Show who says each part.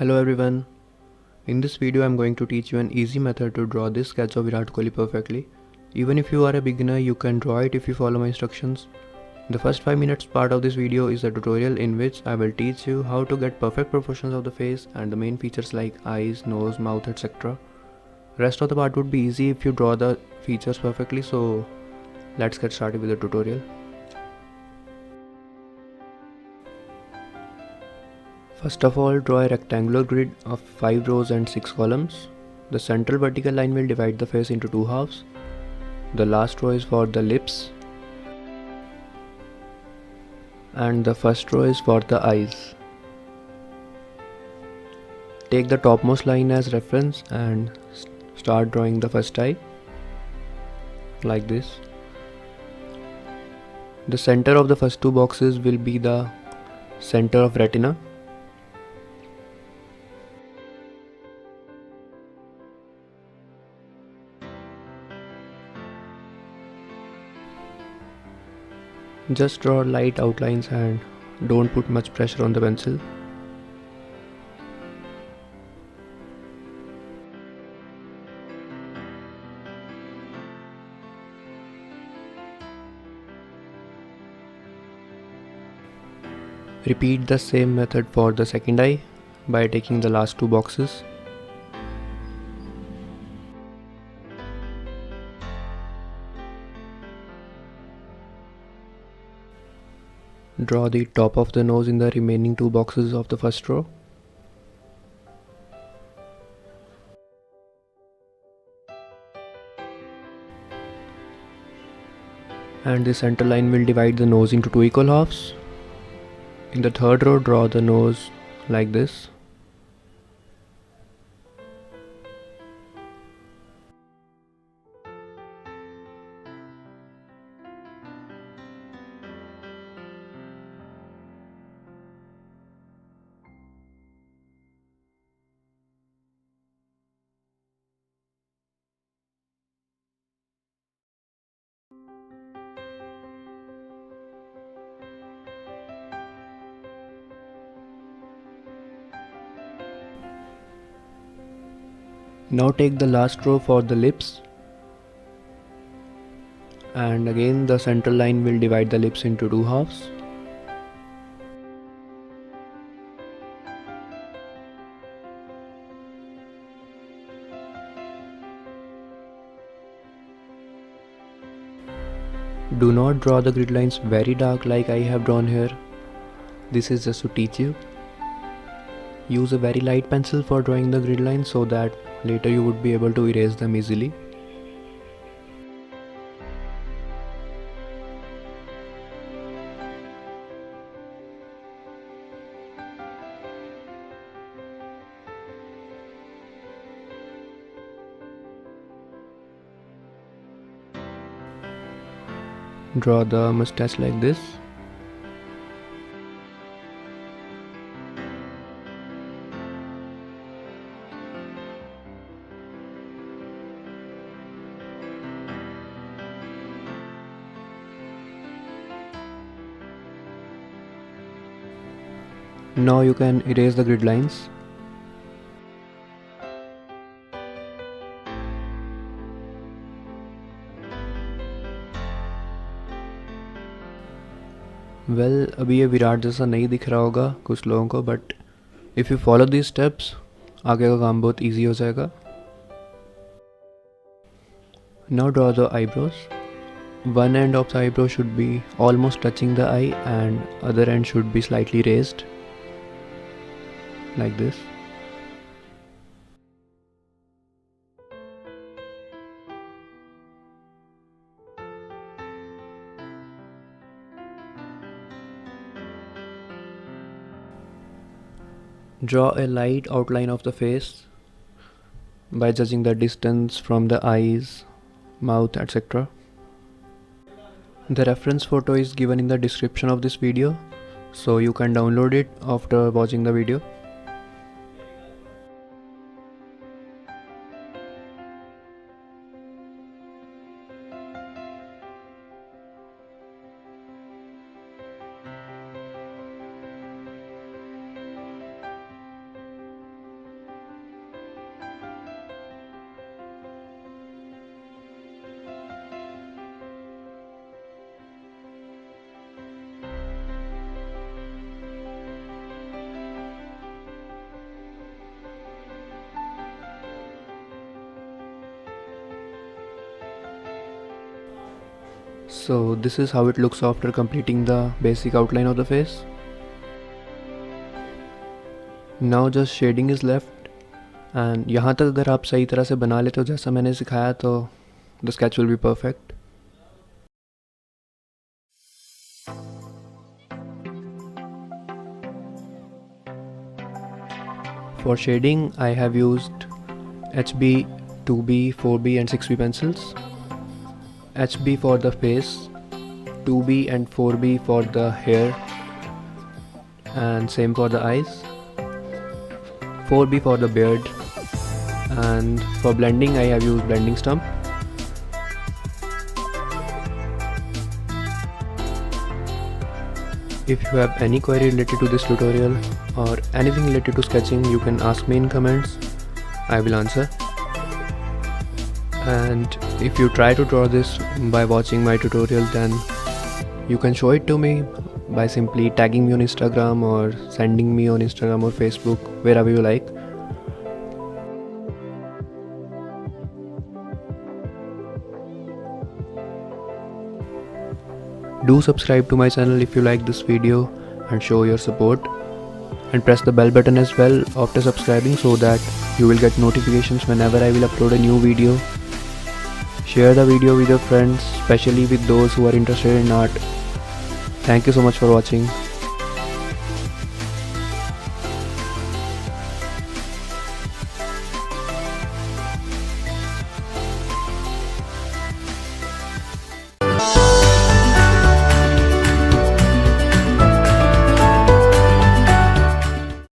Speaker 1: Hello everyone. In this video I'm going to teach you an easy method to draw this sketch of Virat Kohli perfectly. Even if you are a beginner, you can draw it if you follow my instructions. The first 5 minutes part of this video is a tutorial in which I will teach you how to get perfect proportions of the face and the main features like eyes, nose, mouth, etc. Rest of the part would be easy if you draw the features perfectly, so let's get started with the tutorial. First of all, draw a rectangular grid of 5 rows and 6 columns. The central vertical line will divide the face into two halves. The last row is for the lips and the first row is for the eyes. Take the topmost line as reference and start drawing the first eye like this. The center of the first two boxes will be the center of retina. Just draw light outlines and don't put much pressure on the pencil. Repeat the same method for the second eye by taking the last two boxes. Draw the top of the nose in the remaining two boxes of the first row. And the center line will divide the nose into two equal halves. In the third row, draw the nose like this. Now take the last row for the lips, and again the central line will divide the lips into two halves. Do not draw the grid lines very dark like I have drawn here. This is just to teach you. Use a very light pencil for drawing the grid lines so that later you would be able to erase them easily. Draw the mustache like this. Now you can erase the grid lines. Well, अभी ये विराट जैसा नहीं दिख रहा होगा कुछ लोगों को, but if you follow these steps आगे का काम बहुत ईजी हो जाएगा. Now draw the eyebrows. One end of the eyebrow should be almost touching the eye and other end should be slightly raised like this. Draw a light outline of the face by judging the distance from the eyes, mouth, etc. The reference photo is given in the description of this video, so you can download it after watching the video. So this is how it looks after completing the basic outline of the face. Now just shading is left, and यहाँ तक अगर आप सही तरह से बना लेते हो जैसा मैंने सिखाया तो the sketch will be perfect. For shading I have used HB, 2B, 4B and 6B pencils. HB for the face, 2B and 4B for the hair, and same for the eyes, 4B for the beard, and for blending I have used blending stump. If you have any query related to this tutorial or anything related to sketching, you can ask me in comments. I will answer. And if you try to draw this by watching my tutorial, then you can show it to me by simply tagging me on Instagram or sending me on Instagram or Facebook, wherever you like. Do subscribe to my channel if you like this video and show your support, and press the bell button as well after subscribing so that you will get notifications whenever I will upload a new video. Share the video with your friends, especially with those who are interested in art. Thank you so much for watching.